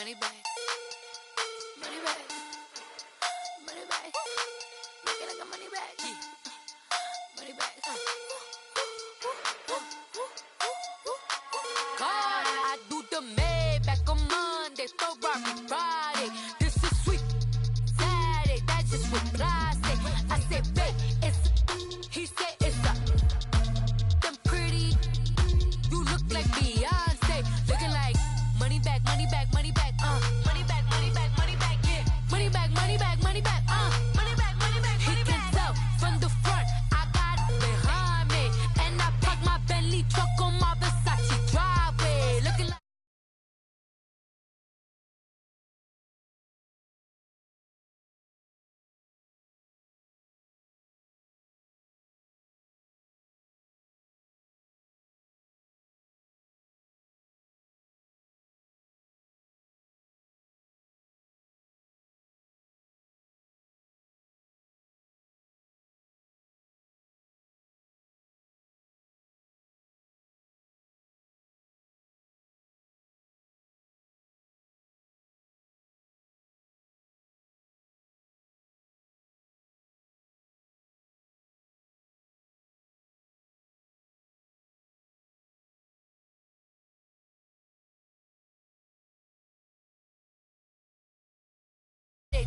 Money bag. Money bag. Money bag. Make it like a money bag. Money bag. God, I do the Maybach on Monday, Ferrari Friday. This is sweet Saturday. That's just what I say. I say, babe, it's. He said it's a. Them pretty. You look like Beyonce. Looking like money back, money back, money back. Money back, money back, money back. Yeah. Money back, money back, money back. Money back, money back, money back. He can tell from the front. I got it behind me, and I park my Bentley truck on my Versace driveway. Looking like.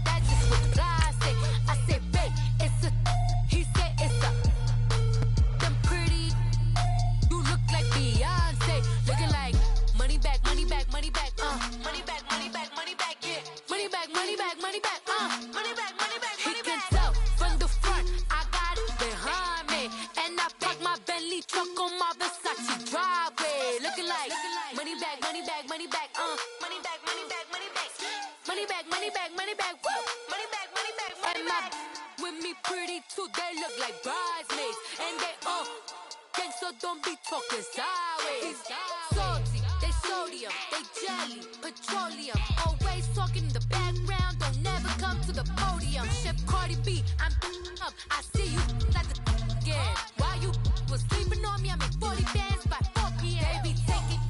That's just what I say. I say, babe, it's a. He said it's a. Them pretty. You look like Beyonce. Looking like money back, money back, money back. Money back, money back, money back. Yeah. Money back, money back, money back. Money back, money back, money back. He can tell from the front. I got it behind me, and I park my Bentley truck on my Versace driveway. Looking like money back, money back, money back. Money back, money back, money back. Money back, money back, money back. Woo! Money back, money back, money back. With me pretty too, they look like bridesmaids. And they all gang, so don't be talking sideways. Salty, they sodium, they jelly, petroleum. Always talking in the background, don't never come to the podium. Chef Cardi B, I'm up. I see you like the again. While you was sleeping on me, I make 40 bands by 4 p.m. They be taking.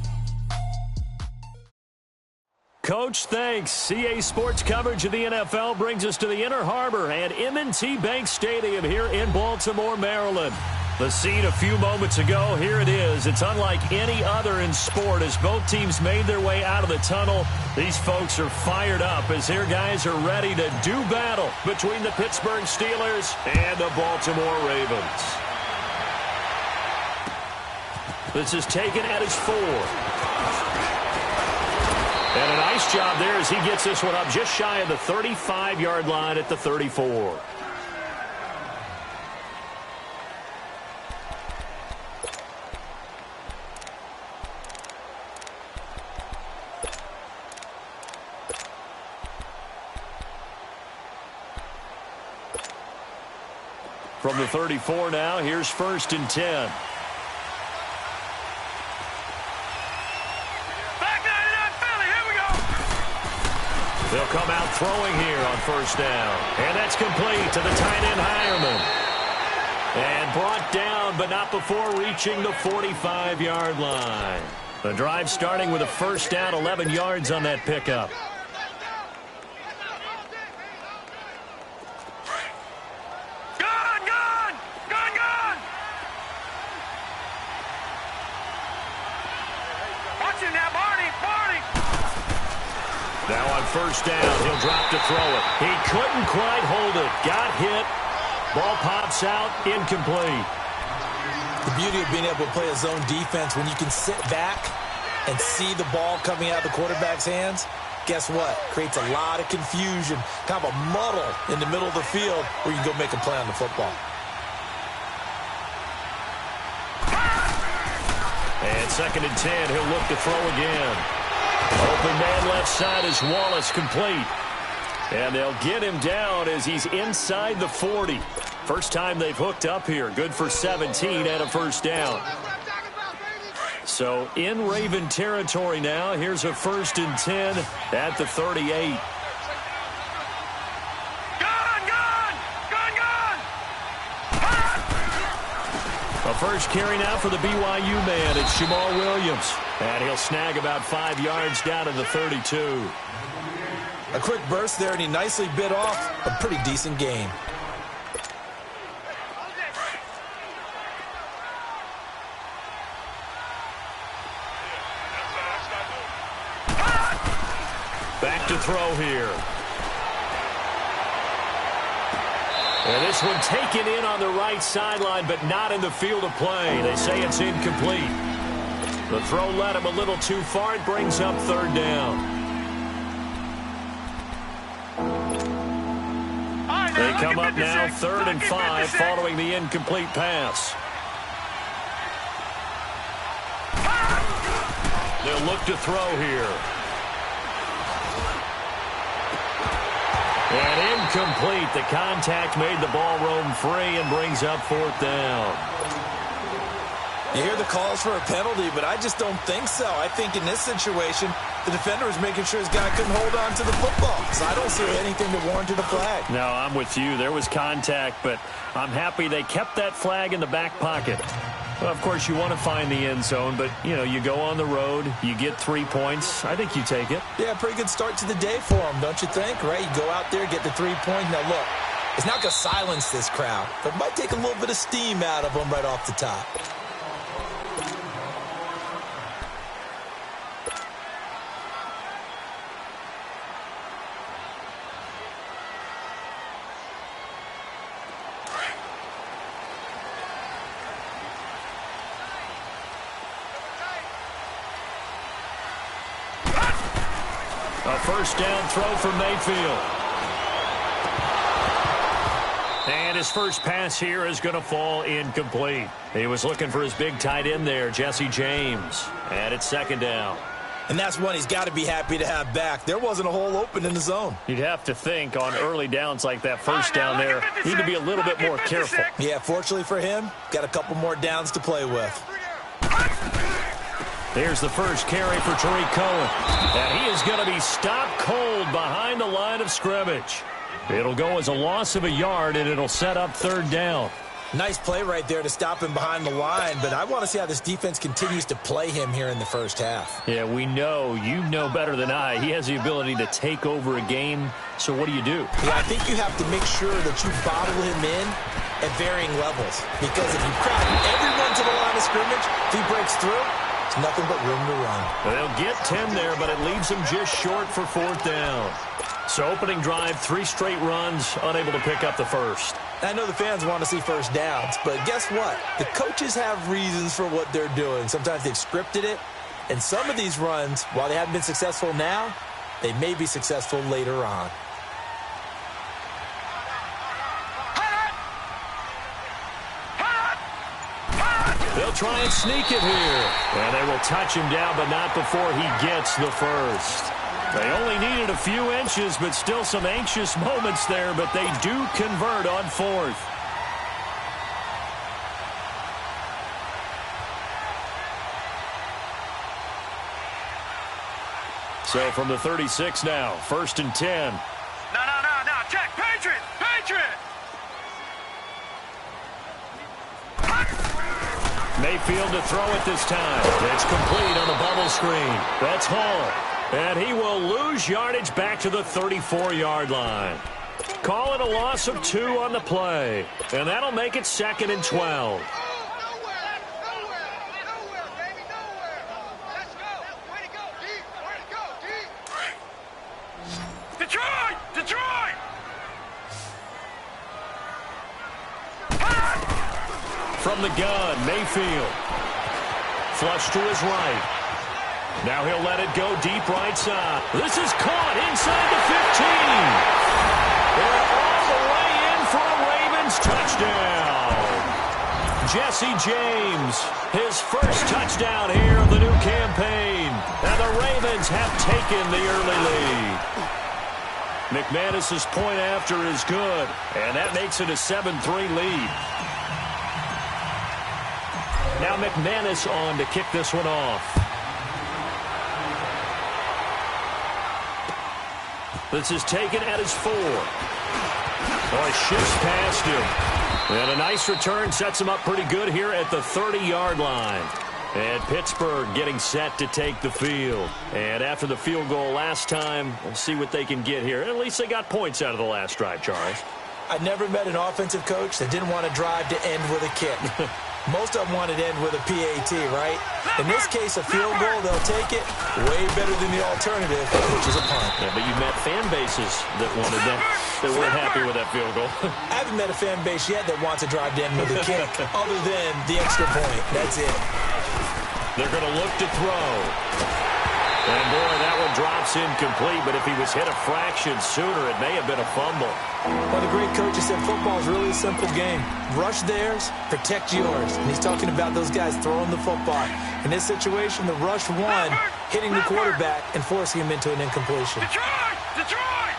Coach, thanks. CA Sports coverage of the NFL brings us to the Inner Harbor and M&T Bank Stadium here in Baltimore, Maryland. The scene a few moments ago, here it is. It's unlike any other in sport as both teams made their way out of the tunnel. These folks are fired up as their guys are ready to do battle between the Pittsburgh Steelers and the Baltimore Ravens. This is taken at his 4. And a nice job there as he gets this one up just shy of the 35-yard line at the 34. From the 34 now, here's 1st and 10. They'll come out throwing here on 1st down. And that's complete to the tight end, Hireman. And brought down, but not before reaching the 45-yard line. The drive starting with a 1st down, 11 yards on that pickup. Now on 1st down, he'll drop to throw it. He couldn't quite hold it. Got hit. Ball pops out, incomplete. The beauty of being able to play a zone defense when you can sit back and see the ball coming out of the quarterback's hands, guess what? Creates a lot of confusion, kind of a muddle in the middle of the field where you can go make a play on the football. And 2nd and 10, he'll look to throw again. Open man left side is Wallace, complete. And they'll get him down as he's inside the 40. First time they've hooked up here. Good for 17 and a 1st down. So in Raven territory now. Here's a 1st and 10 at the 38. A first carry now for the BYU man. It's Jamal Williams. And he'll snag about 5 yards down to the 32. A quick burst there, and he nicely bit off a pretty decent gain. Back to throw here. And this one taken in on the right sideline, but not in the field of play. They say it's incomplete. The throw led him a little too far. It brings up third down. They come up now 3rd and 5 following the incomplete pass. They'll look to throw here. And incomplete. The contact made the ball roam free and brings up 4th down. You hear the calls for a penalty, but I just don't think so. I think in this situation, the defender was making sure his guy couldn't hold on to the football. So I don't see anything that warranted a flag. No, I'm with you. There was contact, but I'm happy they kept that flag in the back pocket. Well, of course, you want to find the end zone, but, you know, you go on the road, you get 3 points. I think you take it. Yeah, pretty good start to the day for him, don't you think? Right? You go out there, get the 3 points. Now, look, it's not going to silence this crowd, but it might take a little bit of steam out of them right off the top. A first down throw from Mayfield. And his first pass here is going to fall incomplete. He was looking for his big tight end there, Jesse James. And it's 2nd down. And that's one he's got to be happy to have back. There wasn't a hole open in the zone. You'd have to think on early downs like that first down there, need to be a little bit more careful. Yeah, fortunately for him, got a couple more downs to play with. Here's the first carry for Tariq Cohen. And he is going to be stopped cold behind the line of scrimmage. It'll go as a loss of a yard, and it'll set up 3rd down. Nice play right there to stop him behind the line, but I want to see how this defense continues to play him here in the first half. Yeah, we know. You know better than I. He has the ability to take over a game, so what do? Yeah, I think you have to make sure that you bottle him in at varying levels, because if you crowd everyone to the line of scrimmage, if he breaks through, it's nothing but room to run. They'll get 10 there, but it leaves them just short for 4th down. So opening drive, 3 straight runs, unable to pick up the first. I know the fans want to see first downs, but guess what? The coaches have reasons for what they're doing. Sometimes they've scripted it, and some of these runs, while they haven't been successful now, they may be successful later on. They'll try and sneak it here. And they will touch him down, but not before he gets the first. They only needed a few inches, but still some anxious moments there, but they do convert on 4th. So from the 36 now, 1st and 10. No, check, Patriot! Mayfield to throw it this time. It's complete on the bubble screen. That's Hall. And he will lose yardage back to the 34-yard line. Call it a loss of 2 on the play. And that'll make it 2nd and 12. Detroit! From the gun, Mayfield. Flush to his right. Now he'll let it go deep right side. This is caught inside the 15. They're all the way in for a Ravens touchdown. Jesse James, his first touchdown here of the new campaign. And the Ravens have taken the early lead. McManus's point after is good, and that makes it a 7-3 lead. Now McManus on to kick this one off. This is taken at his 4. Oh, he shifts past him. And a nice return sets him up pretty good here at the 30-yard line. And Pittsburgh getting set to take the field. And after the field goal last time, we'll see what they can get here. At least they got points out of the last drive, Charles. I never met an offensive coach that didn't want to drive to end with a kick. Most of them wanted to end with a PAT, right? In this case, a field goal, they'll take it way better than the alternative, which is a punt. Yeah, but you met fan bases that wanted that, that weren't happy with that field goal. I haven't met a fan base yet that wants to drive to end with a kick, other than the extra point. That's it. They're going to look to throw. And, boy, that one drops incomplete, but if he was hit a fraction sooner, it may have been a fumble. Well, the great coach has said football is really a simple game. Rush theirs, protect yours. And he's talking about those guys throwing the football. In this situation, the rush won, hitting the quarterback and forcing him into an incompletion. Detroit!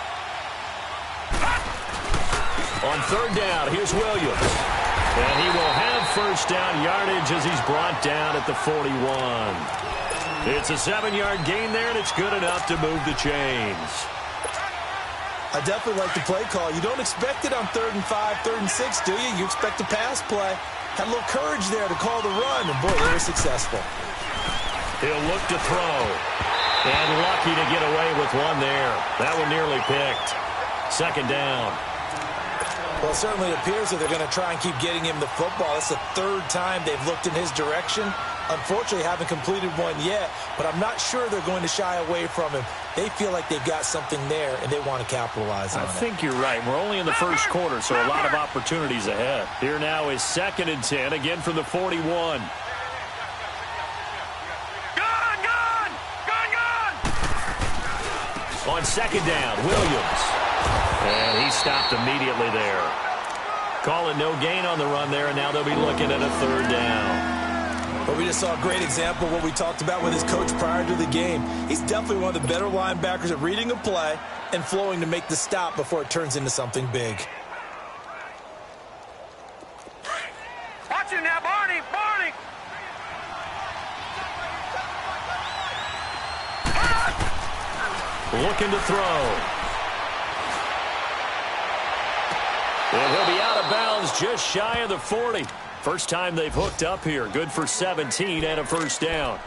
On third down, here's Williams. And he will have first down yardage as he's brought down at the 41. It's a 7-yard gain there, and it's good enough to move the chains. I definitely like the play call. You don't expect it on 3rd and 5, 3rd and 6, do you? You expect a pass play. Had a little courage there to call the run, and boy, they were successful. He'll look to throw. And lucky to get away with one there. That one nearly picked. 2nd down. Well, it certainly appears that they're going to try and keep getting him the football. It's the 3rd time they've looked in his direction. Unfortunately, haven't completed one yet, but I'm not sure they're going to shy away from him. They feel like they've got something there, and they want to capitalize on it. I think you're right. We're only in the first quarter, so a lot of opportunities ahead. Here now is 2nd and 10, again from the 41. Gone! On 2nd down, Williams. And he stopped immediately there. Calling no gain on the run there, and now they'll be looking at a 3rd down. But we just saw a great example of what we talked about with his coach prior to the game. He's definitely one of the better linebackers at reading a play and flowing to make the stop before it turns into something big. Watch him now, Barney! Looking to throw. And he'll be out of bounds just shy of the 40. First time they've hooked up here. Good for 17 and a 1st down.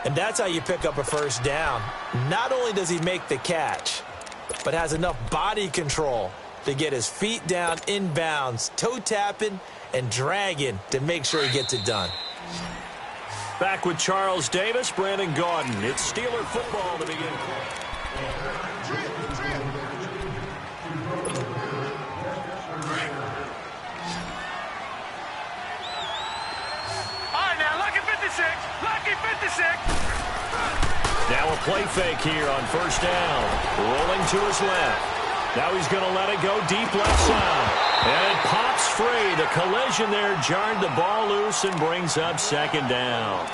And that's how you pick up a 1st down. Not only does he make the catch, but has enough body control to get his feet down inbounds, toe tapping and dragging to make sure he gets it done. Back with Charles Davis, Brandon Gaudin. It's Steeler football to begin. Lucky 56! Now a play fake here on 1st down. Rolling to his left. Now he's going to let it go deep left side. And it pops free. The collision there jarred the ball loose and brings up 2nd down.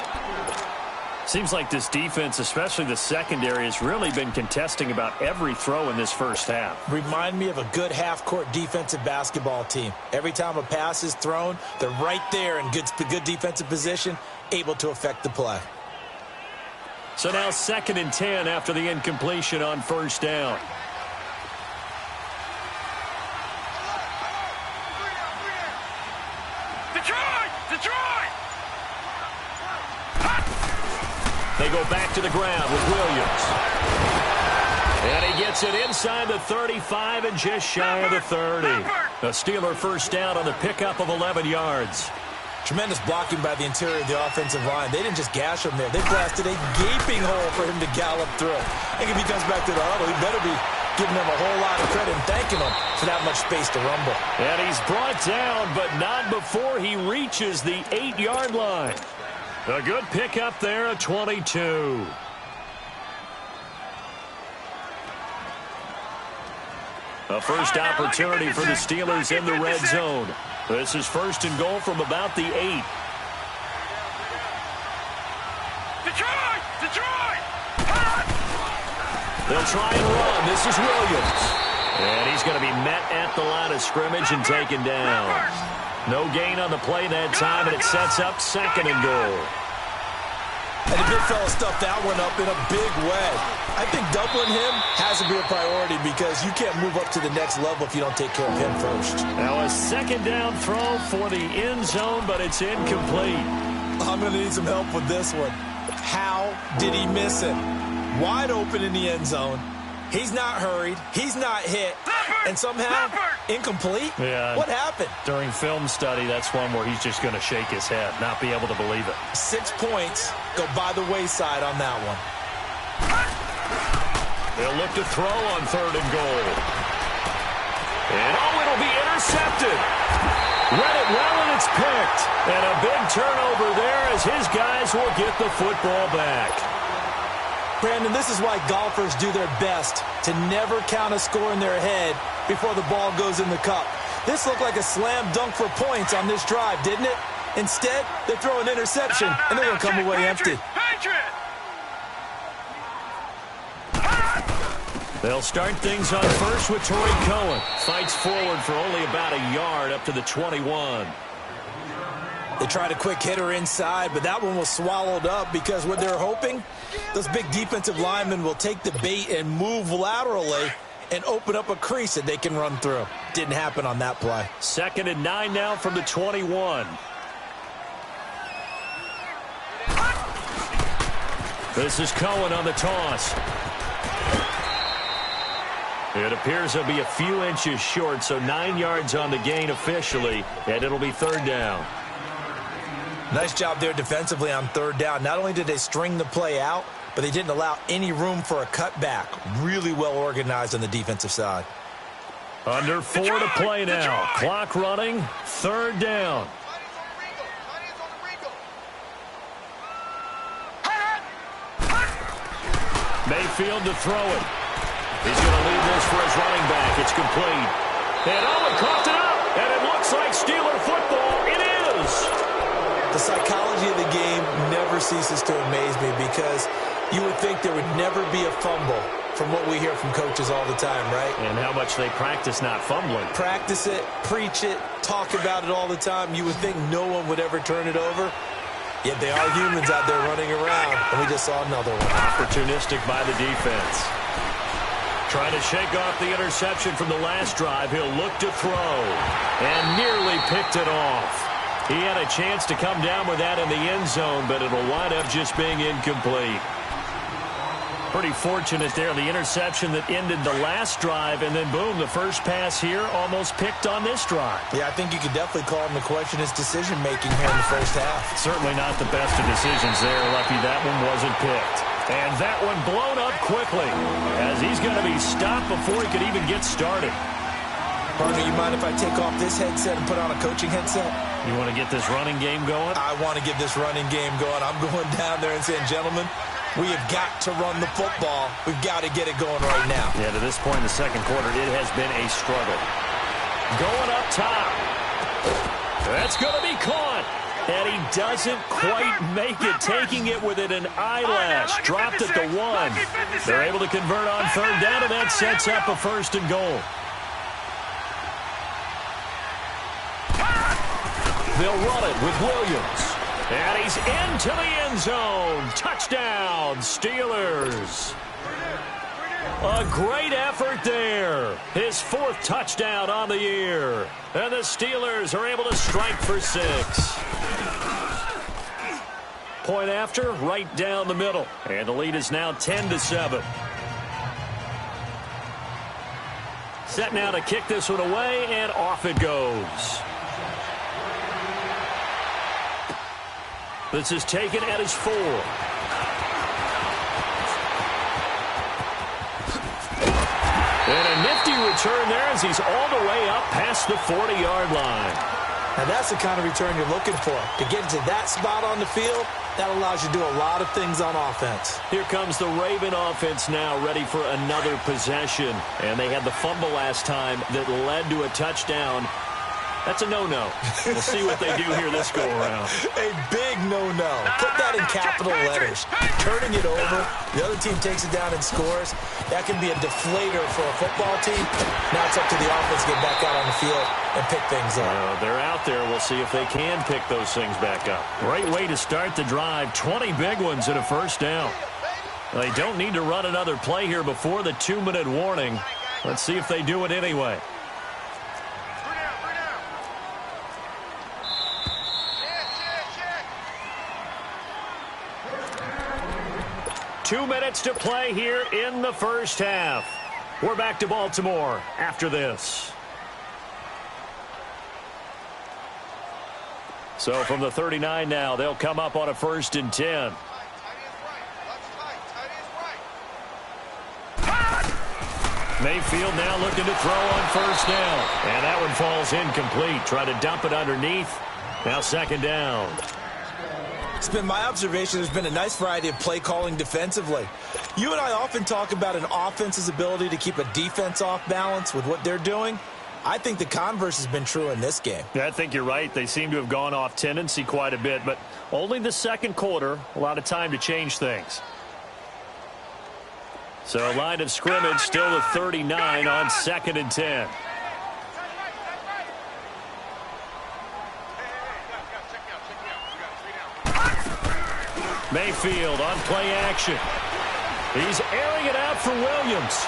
Seems like this defense, especially the secondary, has really been contesting about every throw in this first half. Remind me of a good half-court defensive basketball team. Every time a pass is thrown, they're right there in good defensive position, able to affect the play. So now 2nd and 10 after the incompletion on 1st down. Detroit! They go back to the ground with Williams. And he gets it inside the 35 and just shy of the 30. A Steeler 1st down on the pickup of 11 yards. Tremendous blocking by the interior of the offensive line. They didn't just gash him there. They blasted a gaping hole for him to gallop through. I think if he comes back to the huddle, he better be giving them a whole lot of credit and thanking them for that much space to rumble. And he's brought down, but not before he reaches the 8-yard line. A good pickup there at 22. A first opportunity for the Steelers in the red zone. This is 1st and goal from about the 8. Detroit! They'll try and run. This is Williams. And he's going to be met at the line of scrimmage and taken down. No gain on the play that time, and it sets up 2nd and goal. And the big fella stuffed that one up in a big way. I think doubling him has to be a priority because you can't move up to the next level if you don't take care of him first. Now a 2nd down throw for the end zone, but it's incomplete. I'm going to need some help with this one. How did he miss it? Wide open in the end zone. He's not hurried. He's not hit. And somehow, incomplete? Yeah. What happened? During film study, that's one where he's just going to shake his head, not be able to believe it. 6 points go by the wayside on that one. They'll look to throw on 3rd and goal. And, it'll be intercepted. Read it well, and it's picked. And a big turnover there as his guys will get the football back. Brandon, this is why golfers do their best to never count a score in their head before the ball goes in the cup. This looked like a slam dunk for points on this drive, didn't it? Instead, they throw an interception, and they're going to come away empty. They'll start things on first with Torrey Cohen. Fights forward for only about a yard up to the 21. They tried a quick hitter inside, but that one was swallowed up because what they're hoping, those big defensive linemen will take the bait and move laterally and open up a crease that they can run through. Didn't happen on that play. 2nd and 9 now from the 21. This is Cohen on the toss. It appears he'll be a few inches short, so 9 yards on the gain officially, and it'll be 3rd down. Nice job there defensively on 3rd down. Not only did they string the play out, but they didn't allow any room for a cutback. Really well organized on the defensive side. Under 4 to play now. Clock running. 3rd down. Mayfield to throw it. He's going to leave this for his running back. It's complete. And Owen coughed it up. And it looks like Steeler football. It is. The psychology of the game never ceases to amaze me because you would think there would never be a fumble from what we hear from coaches all the time, right? And how much they practice not fumbling. Practice it, preach it, talk about it all the time. You would think no one would ever turn it over. Yet they are humans out there running around, and we just saw another one. Opportunistic by the defense. Trying to shake off the interception from the last drive. He'll look to throw. And nearly picked it off. He had a chance to come down with that in the end zone, but it'll wind up just being incomplete. Pretty fortunate there, the interception that ended the last drive, and then boom, the first pass here almost picked on this drive. Yeah, I think you could definitely call him to question his decision-making here in the first half. Certainly not the best of decisions there. Lucky that one wasn't picked. And that one blown up quickly as he's going to be stopped before he could even get started. Partner, you mind if I take off this headset and put on a coaching headset? You want to get this running game going? I want to get this running game going. I'm going down there and saying, gentlemen, we have got to run the football. We've got to get it going right now. Yeah, to this point in the second quarter, it has been a struggle. Going up top. That's going to be caught. And he doesn't quite make it, taking it within an eyelash. Dropped at the 1. They're able to convert on 3rd down, and that sets up a 1st and goal. They'll run it with Williams. And he's into the end zone. Touchdown, Steelers. A great effort there. His 4th touchdown on the year. And the Steelers are able to strike for 6. Point after, right down the middle. And the lead is now 10-7. Set now to kick this one away, and off it goes. This is taken at his 4. And a nifty return there as he's all the way up past the 40-yard line. Now that's the kind of return you're looking for. To get to that spot on the field, that allows you to do a lot of things on offense. Here comes the Raven offense now, ready for another possession. And they had the fumble last time that led to a touchdown. That's a no-no. We'll see what they do here this go-around. A big no-no. Put that in capital letters. Turning it over, the other team takes it down and scores. That can be a deflator for a football team. Now it's up to the offense to get back out on the field and pick things up. They're out there. We'll see if they can pick those things back up. Great way to start the drive. 20 big ones and a 1st down. They don't need to run another play here before the 2-minute warning. Let's see if they do it anyway. 2 minutes to play here in the first half. We're back to Baltimore after this. So from the 39 now, they'll come up on a 1st and 10. Mayfield now looking to throw on 1st down. And that one falls incomplete. Try to dump it underneath. Now 2nd down. It's been my observation there's been a nice variety of play calling defensively. You and I often talk about an offense's ability to keep a defense off balance with what they're doing. I think the converse has been true in this game. Yeah, I think you're right. They seem to have gone off tendency quite a bit, but only the 2nd quarter, a lot of time to change things. So line of scrimmage still the 39 on 2nd and 10. Mayfield on play action. He's airing it out for Williams.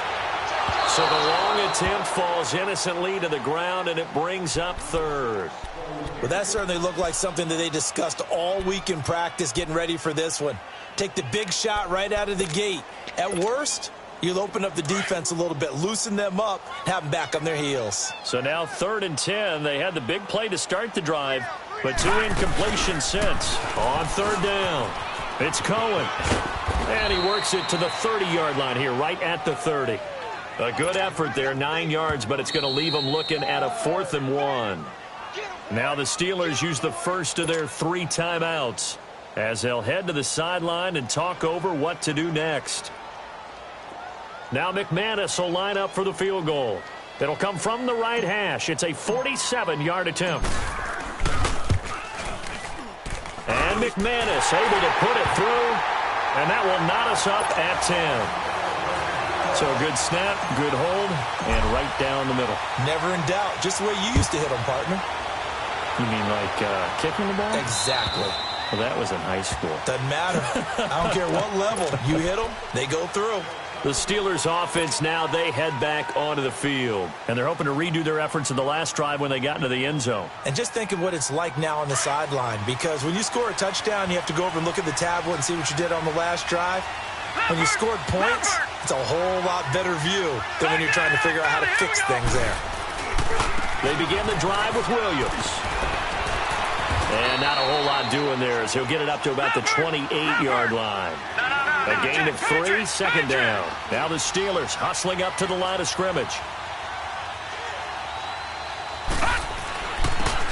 So the long attempt falls innocently to the ground, and it brings up 3rd. Well, that certainly looked like something that they discussed all week in practice getting ready for this one. Take the big shot right out of the gate. At worst, you'll open up the defense a little bit, loosen them up, have them back on their heels. So now 3rd and 10. They had the big play to start the drive, but 2 incompletions since. On 3rd down, it's Cohen. And he works it to the 30-yard line here, right at the 30. A good effort there, 9 yards, but it's going to leave them looking at a 4th and 1. Now the Steelers use the first of their 3 timeouts as they'll head to the sideline and talk over what to do next. Now McManus will line up for the field goal. It'll come from the right hash. It's a 47-yard attempt. And McManus able to put it through, and that will knot us up at 10. So a good snap, good hold, and right down the middle. Never in doubt. Just the way you used to hit them, partner. You mean like kicking the ball? Exactly. Well, that was in high school. Doesn't matter. I don't care what level. You hit them, they go through. The Steelers offense now, they head back onto the field. And they're hoping to redo their efforts in the last drive when they got into the end zone. And just think of what it's like now on the sideline. Because when you score a touchdown, you have to go over and look at the tablet and see what you did on the last drive. When you scored points, it's a whole lot better view than when you're trying to figure out how to fix things there. They begin the drive with Williams. And not a whole lot doing there as he'll get it up to about the 28-yard line. A gain of 3, 2nd down. Now the Steelers hustling up to the line of scrimmage.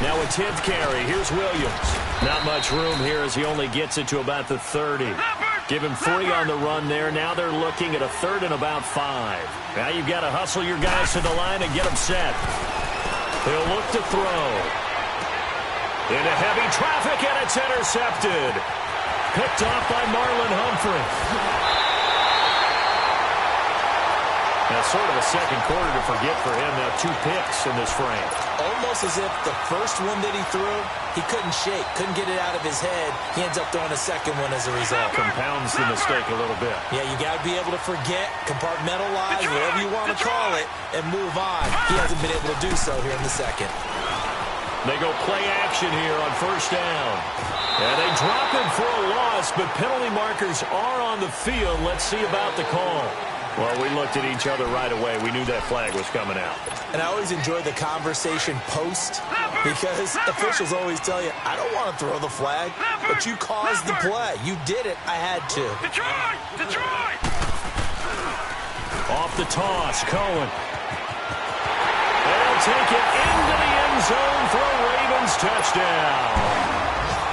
Now a 10th carry. Here's Williams. Not much room here as he only gets it to about the 30. Give him 3 on the run there. Now they're looking at a 3rd and about 5. Now you've got to hustle your guys to the line and get them set. He'll look to throw. Into heavy traffic, and it's intercepted. Picked off by Marlon Humphrey. Now sort of a 2nd quarter to forget for him. Now 2 picks in this frame. Almost as if the first one that he threw, he couldn't shake, couldn't get it out of his head. He ends up throwing a 2nd one as a result. Compounds the mistake a little bit. Yeah, you got to be able to forget, compartmentalize, whatever you want to call it, and move on. He hasn't been able to do so here in the 2nd. They go play action here on 1st down. And they drop him for a loss, but penalty markers are on the field. Let's see about the call. Well, we looked at each other right away. We knew that flag was coming out. And I always enjoy the conversation post because officials always tell you, I don't want to throw the flag, but you caused the play. You did it. I had to. Detroit! Detroit! Off the toss, Cohen. They'll take it into the end zone for a Ravens touchdown.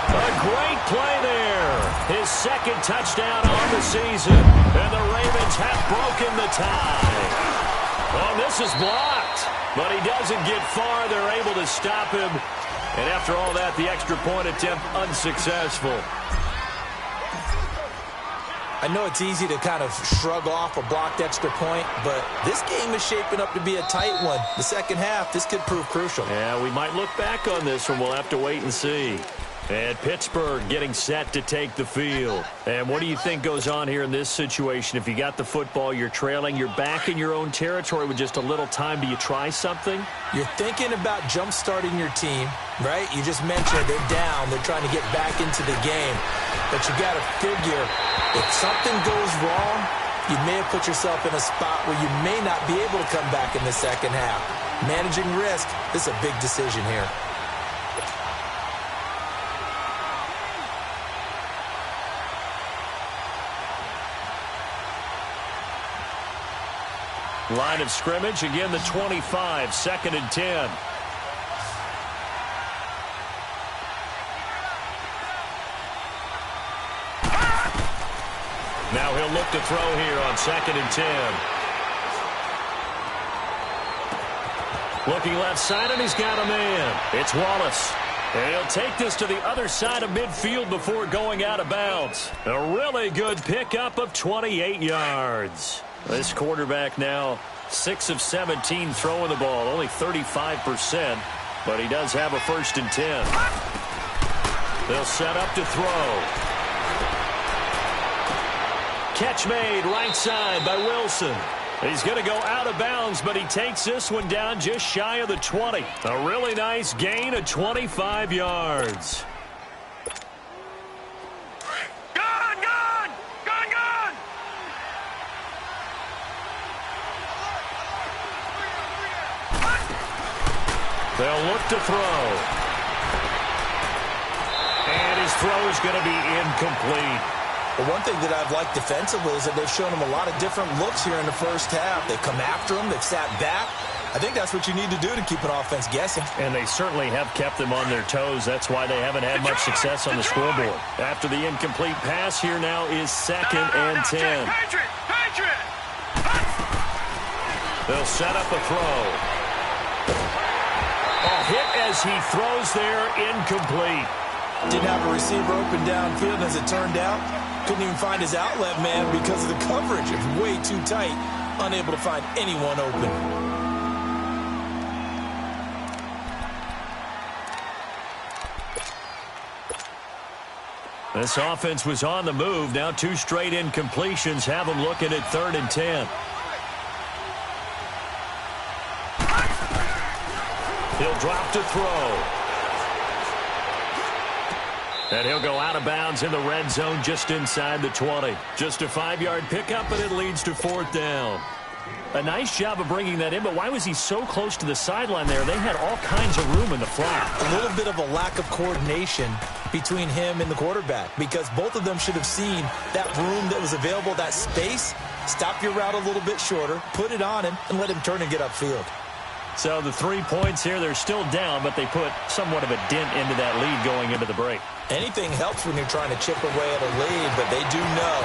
A great play there. His 2nd touchdown on the season. And the Ravens have broken the tie. Oh, this is blocked. But he doesn't get far. They're able to stop him. And after all that, the extra point attempt unsuccessful. I know it's easy to kind of shrug off a blocked extra point, but this game is shaping up to be a tight one. The 2nd half, this could prove crucial. Yeah, we might look back on this one. We'll have to wait and see. And Pittsburgh getting set to take the field. And what do you think goes on here in this situation? If you got the football, you're trailing, you're back in your own territory with just a little time. Do you try something? You're thinking about jump-starting your team, right? You just mentioned they're down. They're trying to get back into the game. But you got to figure if something goes wrong, you may have put yourself in a spot where you may not be able to come back in the second half. Managing risk, this is a big decision here. Line of scrimmage, again the 25, 2nd and 10. Now he'll look to throw here on 2nd and 10. Looking left side, and he's got a man. It's Wallace. And he'll take this to the other side of midfield before going out of bounds. A really good pickup of 28 yards. This quarterback now 6 of 17 throwing the ball, only 35%, but he does have a 1st and 10. They'll set up to throw. Catch made right side by Wilson. He's going to go out of bounds, but he takes this one down just shy of the 20. A really nice gain of 25 yards. They'll look to throw. And his throw is going to be incomplete. Well, one thing that I've liked defensively is that they've shown him a lot of different looks here in the first half. They've come after him. They've sat back. I think that's what you need to do to keep an offense guessing. And they certainly have kept them on their toes. That's why they haven't had much success on the scoreboard. After the incomplete pass, here now is 2nd and 10. They'll set up a throw. A hit as he throws there, incomplete. Didn't have a receiver open downfield, as it turned out. Couldn't even find his outlet man because of the coverage. It was way too tight. Unable to find anyone open. This offense was on the move. Now 2 straight incompletions have them looking at 3rd and 10. He'll drop to throw. And he'll go out of bounds in the red zone just inside the 20. Just a 5-yard pickup, and it leads to 4th down. A nice job of bringing that in, but why was he so close to the sideline there? They had all kinds of room in the flat. A little bit of a lack of coordination between him and the quarterback, because both of them should have seen that room that was available, that space. Stop your route a little bit shorter, put it on him, and let him turn and get upfield. So the 3 points here, they're still down, but they put somewhat of a dent into that lead going into the break. Anything helps when you're trying to chip away at a lead, but they do know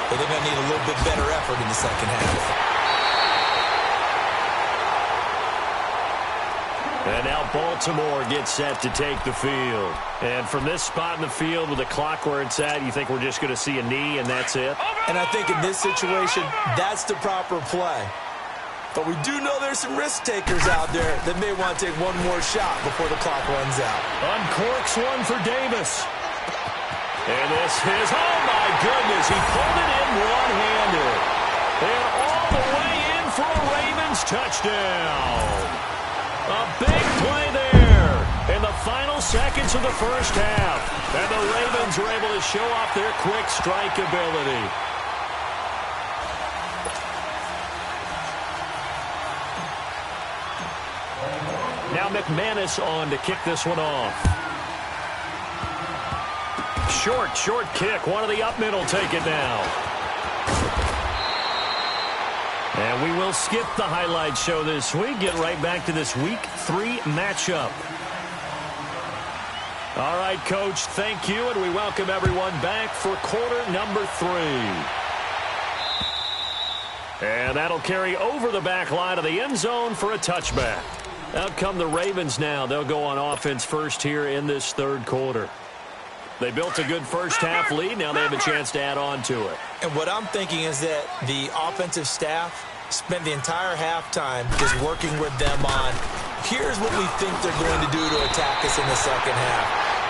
that they're going to need a little bit better effort in the second half. And now Baltimore gets set to take the field. And from this spot in the field with the clock where it's at, you think we're just going to see a knee and that's it? And I think in this situation, that's the proper play. But we do know there's some risk takers out there that may want to take one more shot before the clock runs out. Uncorks one for Davis. And this is, oh my goodness, he pulled it in one-handed. And all the way in for a Ravens touchdown. A big play there in the final seconds of the first half. And the Ravens were able to show off their quick strike ability. Now McManus on to kick this one off. Short kick. One of the up middle take it now. And we will skip the highlight show this week. Get right back to this Week 3 matchup. All right, Coach, thank you, and we welcome everyone back for quarter number 3. And that'll carry over the back line of the end zone for a touchback. Out come the Ravens now. They'll go on offense first here in this third quarter. They built a good first half lead. Now they have a chance to add on to it. And what I'm thinking is that the offensive staff spent the entire halftime just working with them on, here's what we think they're going to do to attack us in the second half.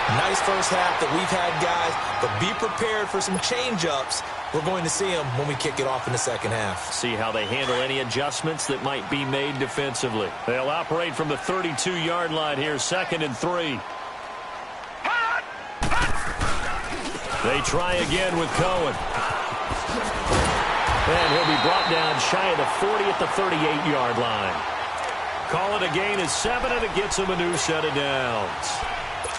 Nice first half that we've had, guys, but be prepared for some change-ups. We're going to see them when we kick it off in the second half. See how they handle any adjustments that might be made defensively. They'll operate from the 32-yard line here, 2nd and 3. They try again with Cohen. And he'll be brought down shy of the 40 at the 38-yard line. Call it a gain of 7, and it gets them a new set of downs.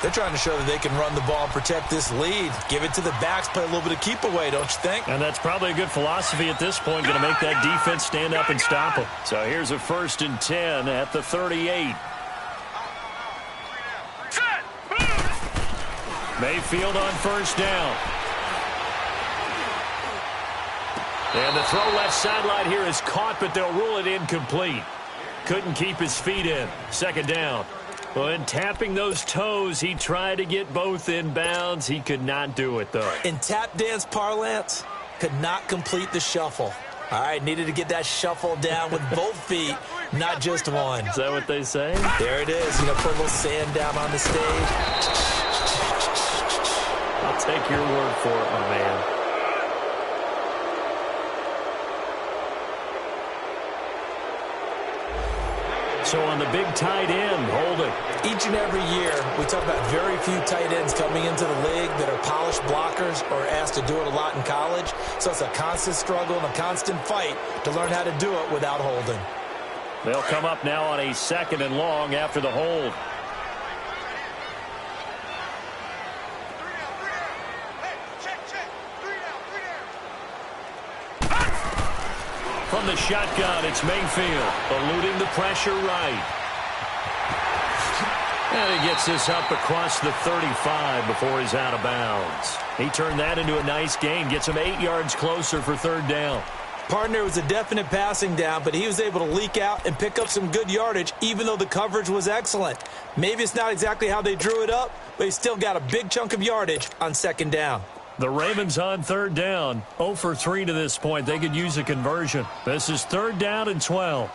They're trying to show that they can run the ball and protect this lead. Give it to the backs, play a little bit of keep away, don't you think? And that's probably a good philosophy at this point, going to make that defense stand up and stop them. So here's a 1st and 10 at the 38. Mayfield on 1st down. And the throw left sideline here is caught, but they'll rule it incomplete. Couldn't keep his feet in. 2nd down. Well, in tapping those toes, he tried to get both in bounds. He could not do it, though. In tap dance parlance, could not complete the shuffle. All right, needed to get that shuffle down with both feet, not just one. Is that what they say? There it is. You know, put a little sand down on the stage. I'll take your word for it, my man. So on the big tight end, hold it. Each and every year, we talk about very few tight ends coming into the league that are polished blockers or asked to do it a lot in college. So it's a constant struggle and a constant fight to learn how to do it without holding. They'll come up now on a 2nd and long after the hold. From the shotgun, it's Mayfield, eluding the pressure right. And he gets this up across the 35 before he's out of bounds. He turned that into a nice gain, gets him 8 yards closer for 3rd down. Partner was a definite passing down, but he was able to leak out and pick up some good yardage, even though the coverage was excellent. Maybe it's not exactly how they drew it up, but he still got a big chunk of yardage on 2nd down. The Ravens on 3rd down, 0 for 3 to this point. They could use a conversion. This is 3rd down and 12.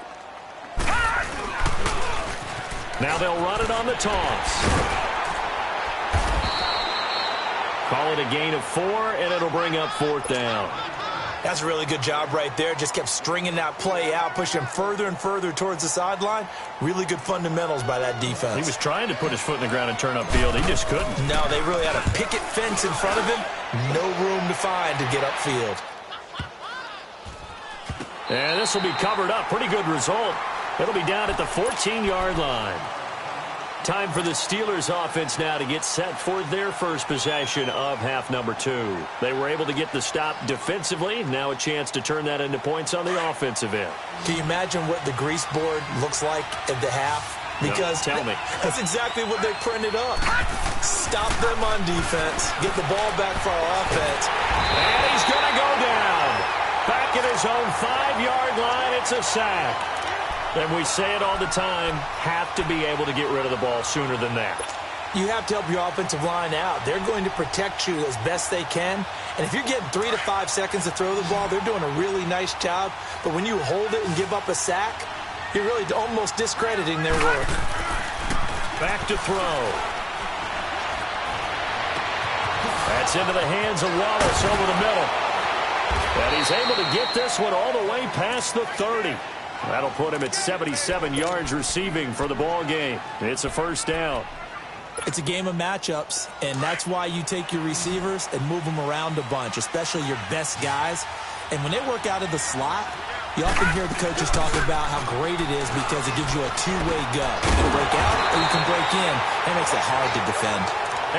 Now they'll run it on the toss. Call it a gain of 4, and it'll bring up 4th down. That's a really good job right there. Just kept stringing that play out, pushing him further and further towards the sideline. Really good fundamentals by that defense. He was trying to put his foot in the ground and turn upfield. He just couldn't. No, they really had a picket fence in front of him. No room to find to get upfield. And this will be covered up. Pretty good result. It'll be down at the 14-yard line. Time for the Steelers offense now to get set for their first possession of half number 2. They were able to get the stop defensively. Now a chance to turn that into points on the offensive end. Can you imagine what the grease board looks like at the half? Because no, tell me. That's exactly what they printed up. Stop them on defense. Get the ball back for our offense. And he's going to go down. Back at his own 5-yard line. It's a sack. And we say it all the time, have to be able to get rid of the ball sooner than that. You have to help your offensive line out. They're going to protect you as best they can. And if you're getting 3 to 5 seconds to throw the ball, they're doing a really nice job. But when you hold it and give up a sack, you're really almost discrediting their work. Back to throw. That's into the hands of Wallace over the middle. And he's able to get this one all the way past the 30. That'll put him at 77 yards receiving for the ball game. It's a 1st down. It's a game of matchups, and that's why you take your receivers and move them around a bunch, especially your best guys. And when they work out of the slot, you often hear the coaches talk about how great it is because it gives you a two-way go. You can break out or you can break in. That makes it hard to defend.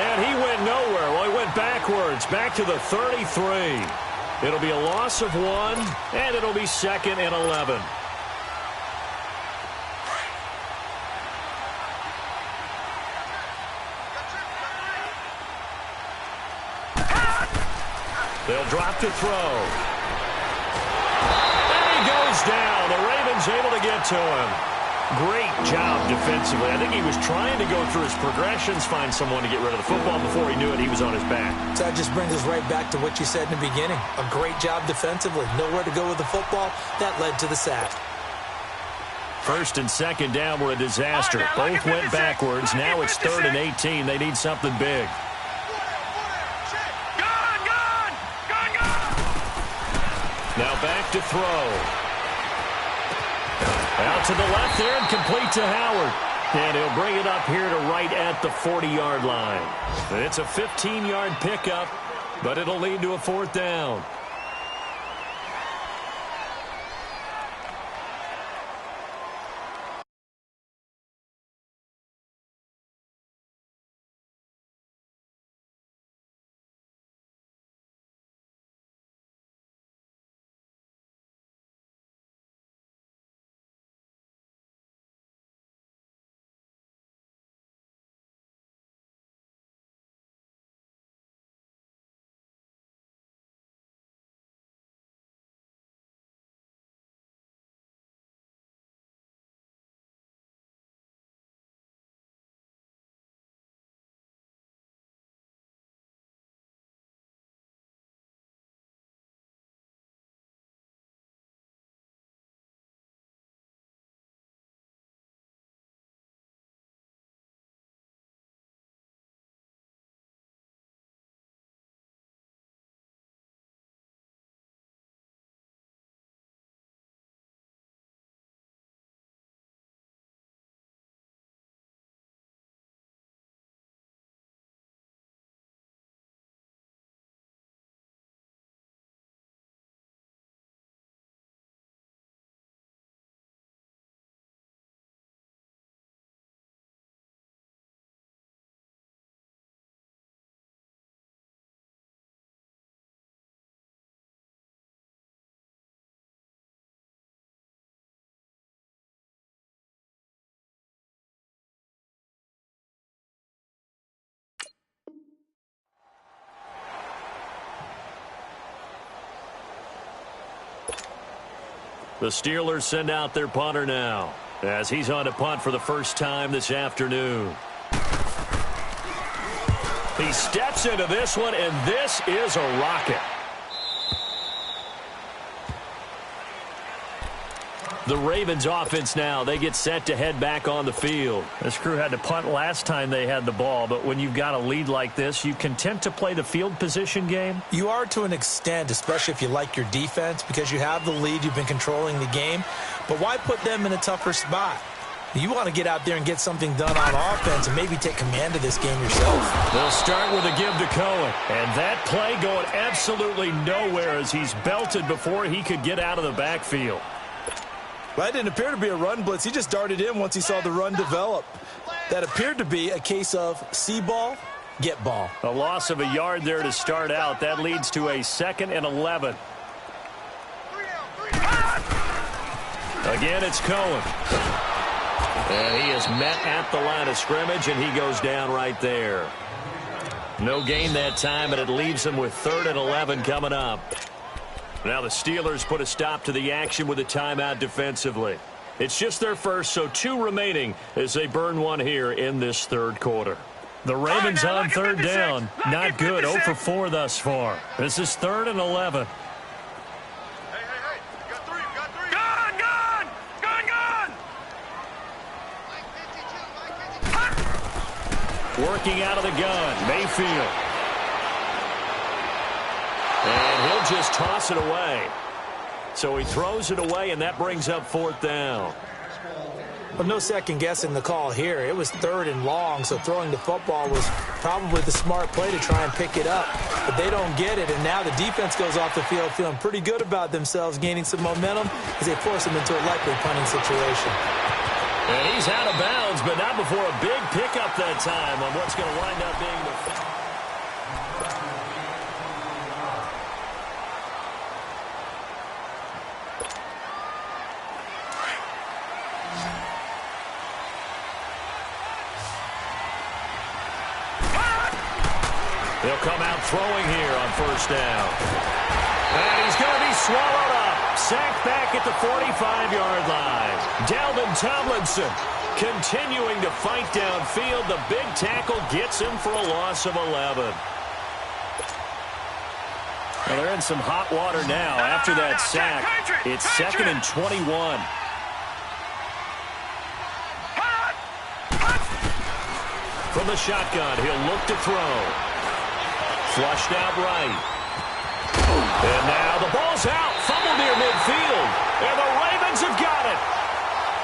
And he went nowhere. Well, he went backwards, back to the 33. It'll be a loss of 1, and it'll be 2nd and 11. They'll drop to throw. And he goes down. The Ravens able to get to him. Great job defensively. I think he was trying to go through his progressions, find someone to get rid of the football. Before he knew it, he was on his back. So that just brings us right back to what you said in the beginning. A great job defensively. Nowhere to go with the football. That led to the sack. First and second down were a disaster. Both went backwards. Now it's 3rd and 18. They need something big. Now back to throw. Out to the left there and complete to Howard. And he'll bring it up here to right at the 40-yard line. It's a 15-yard pickup, but it'll lead to a 4th down. The Steelers send out their punter now as he's on to punt for the first time this afternoon. He steps into this one, and this is a rocket. The Ravens offense now, they get set to head back on the field. This crew had to punt last time they had the ball, but when you've got a lead like this, you content to play the field position game? You are to an extent, especially if you like your defense, because you have the lead, you've been controlling the game. But why put them in a tougher spot? You want to get out there and get something done on offense and maybe take command of this game yourself. They'll start with a give to Cohen. And that play going absolutely nowhere as he's belted before he could get out of the backfield. Well, that didn't appear to be a run blitz. He just darted in once he saw the run develop. That appeared to be a case of see ball, get ball. A loss of a yard there to start out. That leads to a 2nd and 11. Again, it's Cohen. And he is met at the line of scrimmage, and he goes down right there. No gain that time, and it leaves him with 3rd and 11 coming up. Now the Steelers put a stop to the action with a timeout defensively. It's just their first, so 2 remaining as they burn one here in this 3rd quarter. The Ravens on 3rd down. Not good. 0 for 4 thus far. This is 3rd and 11. Hey. You got 3. Gun! Working out of the gun, Mayfield. And he'll just toss it away. So he throws it away, and that brings up 4th down. Well, no second guessing the call here. It was 3rd and long, so throwing the football was probably the smart play to try and pick it up. But they don't get it, and now the defense goes off the field feeling pretty good about themselves, gaining some momentum as they force them into a likely punting situation. And he's out of bounds, but not before a big pickup that time on what's going to wind up being the... They'll come out throwing here on 1st down. And he's going to be swallowed up. Sacked back at the 45-yard line. Dalvin Tomlinson continuing to fight downfield. The big tackle gets him for a loss of 11. Well, they're in some hot water now after that sack. It's 2nd and 21. From the shotgun, he'll look to throw. Flushed out right. And now the ball's out. Fumble near midfield. And the Ravens have got it.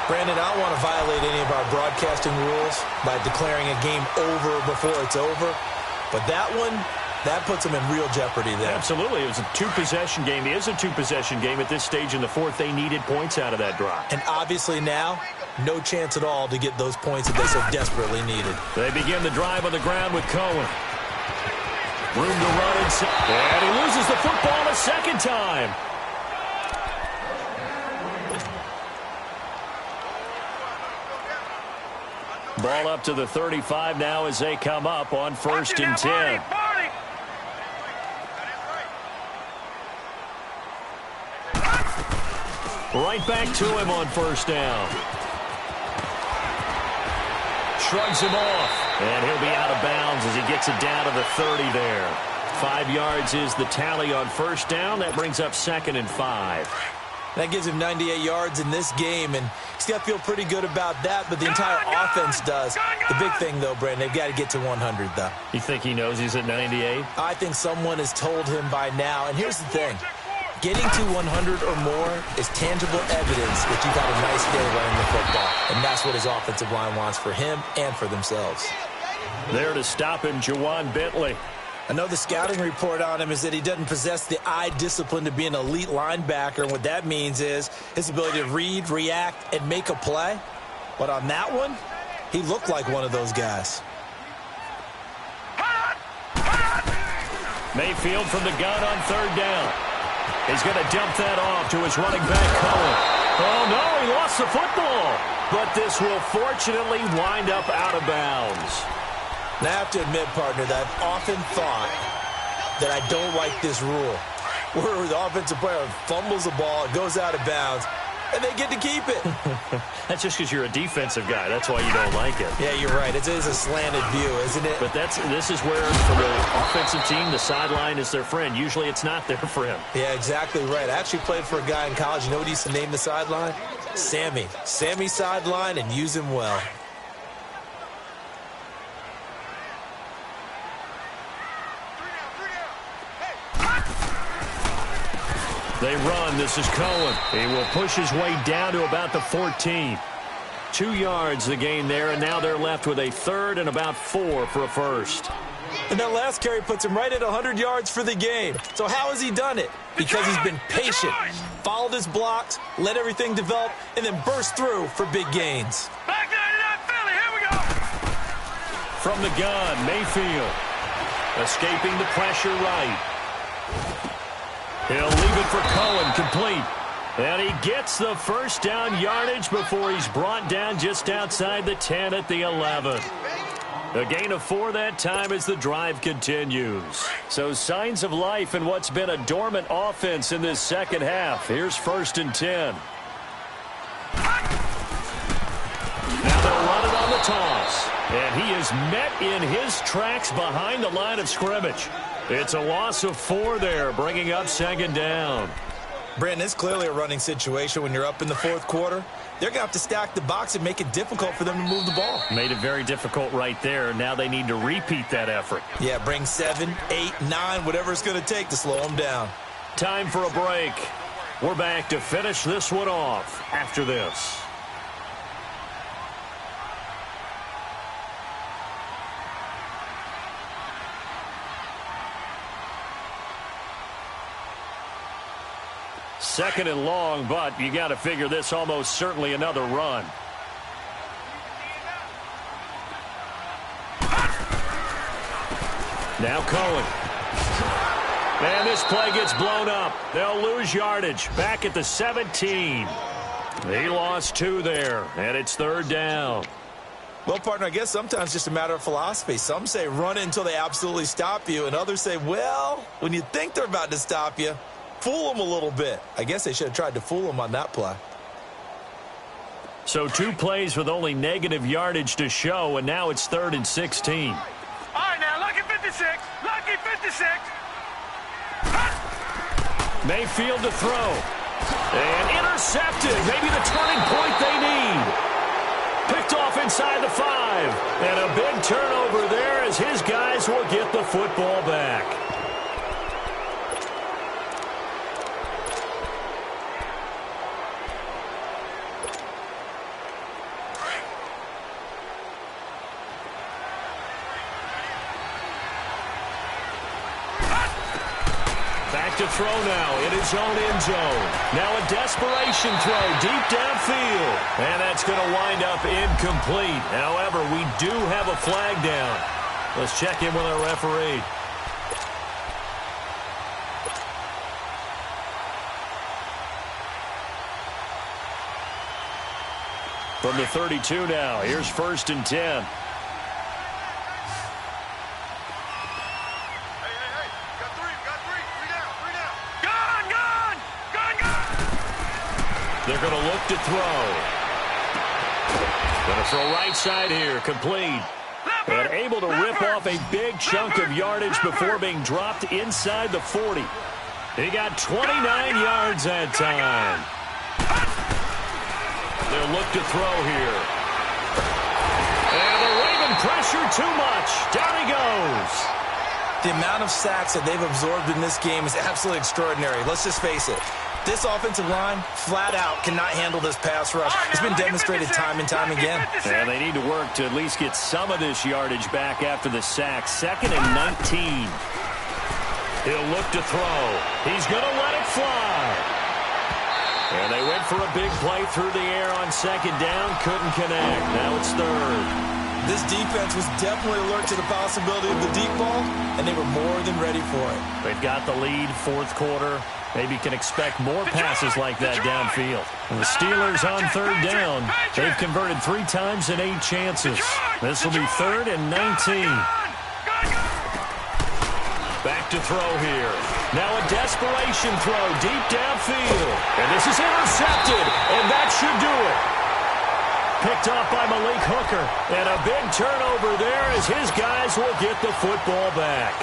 Brandon, I don't want to violate any of our broadcasting rules by declaring a game over before it's over. But that one, that puts them in real jeopardy there. Absolutely. It was a two-possession game. It is a two-possession game at this stage in the fourth. They needed points out of that drive. And obviously now, no chance at all to get those points that they so desperately needed. They begin the drive on the ground with Cohen. Room to run inside. And he loses the football a second time. Ball up to the 35 now as they come up on 1st and 10. Right back to him on 1st down. Shrugs him off, and he'll be out of bounds as he gets it down to the 30 there. 5 yards is the tally on 1st down. That brings up 2nd and 5. That gives him 98 yards in this game, and he's got to feel pretty good about that, but the entire offense does. The big thing, though, Brandon, they've got to get to 100, though. You think he knows he's at 98? I think someone has told him by now, and here's the thing. Getting to 100 or more is tangible evidence that you've had a nice day running the football, and that's what his offensive line wants for him and for themselves. There to stop him, Juwan Bentley. I know the scouting report on him is that he doesn't possess the eye discipline to be an elite linebacker, and what that means is his ability to read, react, and make a play. But on that one, he looked like one of those guys. Mayfield from the gun on 3rd down. He's going to dump that off to his running back, Cohen. Oh, no, he lost the football. But this will fortunately wind up out of bounds. Now, I have to admit, partner, that I've often thought that I don't like this rule, where the offensive player fumbles the ball, it goes out of bounds, and they get to keep it. That's just because you're a defensive guy. That's why you don't like it. Yeah, you're right. It is a slanted view, isn't it? But this is where, for the offensive team, the sideline is their friend. Usually it's not there for him. Yeah, exactly right. I actually played for a guy in college. You know what he used to name the sideline? Sammy. Sammy sideline, and use him well. They run. This is Cohen. He will push his way down to about the 14. 2 yards the gain there, and now they're left with a 3rd and about 4 for a first. And that last carry puts him right at 100 yards for the game. So how has he done it? Because he's been patient, followed his blocks, let everything develop, and then burst through for big gains. Back 99 Philly, here we go. From the gun, Mayfield. Escaping the pressure right. He'll leave it for Cohen, complete. And he gets the 1st down yardage before he's brought down just outside the 10 at the 11. A gain of 4 that time as the drive continues. So signs of life in what's been a dormant offense in this second half. Here's 1st and 10. Now they'll run it on the toss. And he is met in his tracks behind the line of scrimmage. It's a loss of 4 there, bringing up 2nd down. Brandon, it's clearly a running situation when you're up in the 4th quarter. They're going to have to stack the box and make it difficult for them to move the ball. Made it very difficult right there. Now they need to repeat that effort. Yeah, bring 7, 8, 9, whatever it's going to take to slow them down. Time for a break. We're back to finish this one off after this. Second and long, but you got to figure this almost certainly another run. Now Cohen. And this play gets blown up. They'll lose yardage. Back at the 17. He lost 2 there, and it's 3rd down. Well, partner, I guess sometimes it's just a matter of philosophy. Some say run it until they absolutely stop you, and others say, well, when you think they're about to stop you, fool them a little bit. I guess they should have tried to fool them on that play. So 2 plays with only negative yardage to show, and now it's 3rd and 16. All right, now, lucky 56. Lucky 56. Mayfield to throw. And intercepted. Maybe the turning point they need. Picked off inside the 5. And a big turnover his guys will get the football back. To throw now in his own end zone. Now a desperation throw deep downfield. And that's going to wind up incomplete. However, we do have a flag down. Let's check in with our referee. From the 32 now, here's 1st and 10. They're going to look to throw. Going to throw right side here, complete. And able to rip off a big chunk of yardage before being dropped inside the 40. He got 29 yards that time. They'll look to throw here. And the Raven pressure too much. Down he goes. The amount of sacks that they've absorbed in this game is absolutely extraordinary. Let's just face it. This offensive line, flat out, cannot handle this pass rush. It's been demonstrated time and time again. And they need to work to at least get some of this yardage back after the sack. 2nd and 19. He'll look to throw. He's going to let it fly. And they went for a big play through the air on 2nd down. Couldn't connect. Now it's 3rd. This defense was definitely alert to the possibility of the deep ball, and they were more than ready for it. They've got the lead, 4th quarter. Maybe can expect more passes like that downfield. And the Steelers on 3rd down. They've converted 3 times in 8 chances. This will be 3rd and 19. Back to throw here. Now a desperation throw deep downfield. And this is intercepted, and that should do it. Picked off by Malik Hooker. And a big turnover there as his guys will get the football back.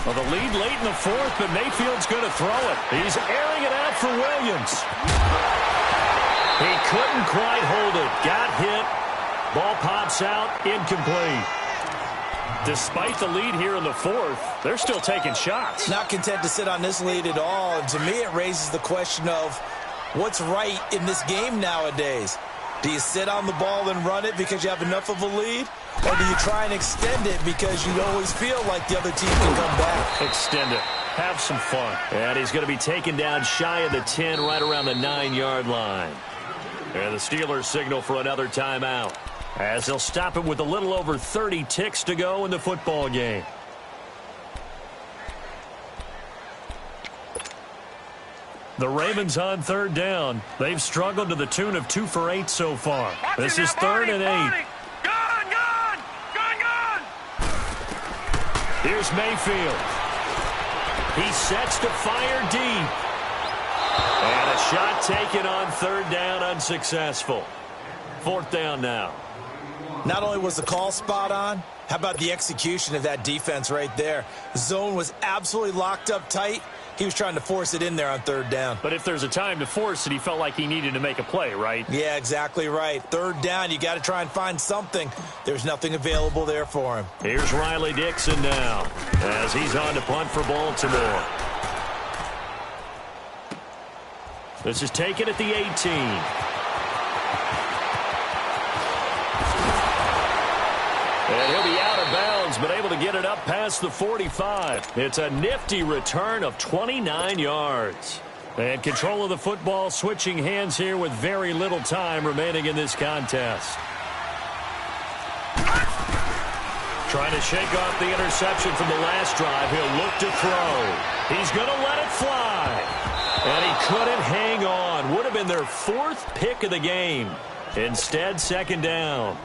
Well, the lead late in the 4th, but Mayfield's going to throw it. He's airing it out for Williams. He couldn't quite hold it. Got hit. Ball pops out. Incomplete. Despite the lead here in the 4th, they're still taking shots. Not content to sit on this lead at all. And to me, it raises the question of what's right in this game nowadays. Do you sit on the ball and run it because you have enough of a lead? Or do you try and extend it because you always feel like the other team can come back? Extend it. Have some fun. And he's going to be taken down shy of the 10, right around the 9-yard line. And the Steelers signal for another timeout, as they'll stop it with a little over 30 ticks to go in the football game. The Ravens on 3rd down. They've struggled to the tune of 2 for 8 so far. This is 3rd and 8. Here's Mayfield. He sets to fire deep. And a shot taken on 3rd down, unsuccessful. 4th down now. Not only was the call spot on, how about the execution of that defense right there? The zone was absolutely locked up tight. He was trying to force it in there on 3rd down. But if there's a time to force it, he felt like he needed to make a play, right? Yeah, exactly right. 3rd down, you got to try and find something. There's nothing available there for him. Here's Riley Dixon now, as he's on to punt for Baltimore. This is taken at the 18. And he'll be out of bounds, but able to get it up past the 45. It's a nifty return of 29 yards. And control of the football switching hands here with very little time remaining in this contest. Trying to shake off the interception from the last drive. He'll look to throw. He's going to let it fly. And he couldn't hang on. Would have been their 4th pick of the game. Instead, 2nd down.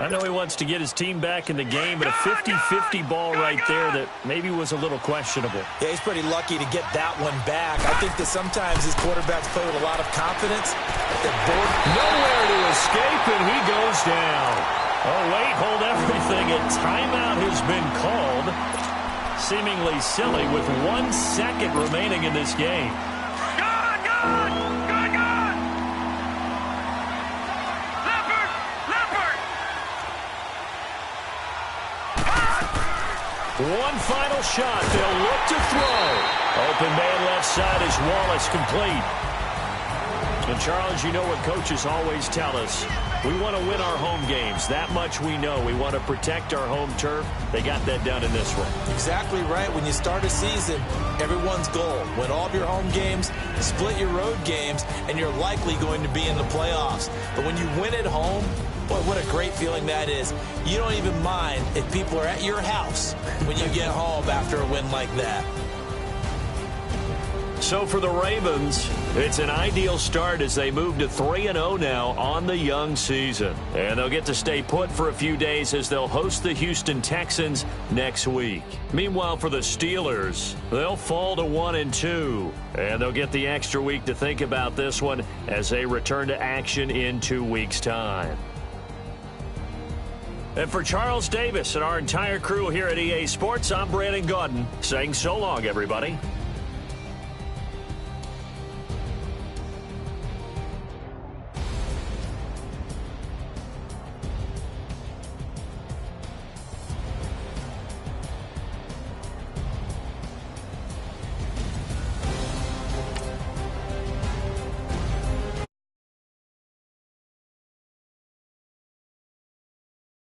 I know he wants to get his team back in the game, but a 50-50 ball right there that maybe was a little questionable. Yeah, he's pretty lucky to get that one back. I think that sometimes these quarterbacks play with a lot of confidence. Nowhere to escape, and he goes down. Oh, wait, hold everything. A timeout has been called. Seemingly silly with 1 second remaining in this game. Good, good, good, good. Leopard, leopard. One final shot. They'll look to throw. Open man left side is Wallace, complete. And, Charles, you know what coaches always tell us. We want to win our home games. That much we know. We want to protect our home turf. They got that done in this one. Exactly right. When you start a season, everyone's goal: win all of your home games, split your road games, and you're likely going to be in the playoffs. But when you win at home, boy, what a great feeling that is. You don't even mind if people are at your house when you get home after a win like that. So for the Ravens, it's an ideal start as they move to 3-0 now on the young season. And they'll get to stay put for a few days as they'll host the Houston Texans next week. Meanwhile, for the Steelers, they'll fall to 1-2. And they'll get the extra week to think about this one as they return to action in 2 weeks' time. And for Charles Davis and our entire crew here at EA Sports, I'm Brandon Gaudin saying so long, everybody.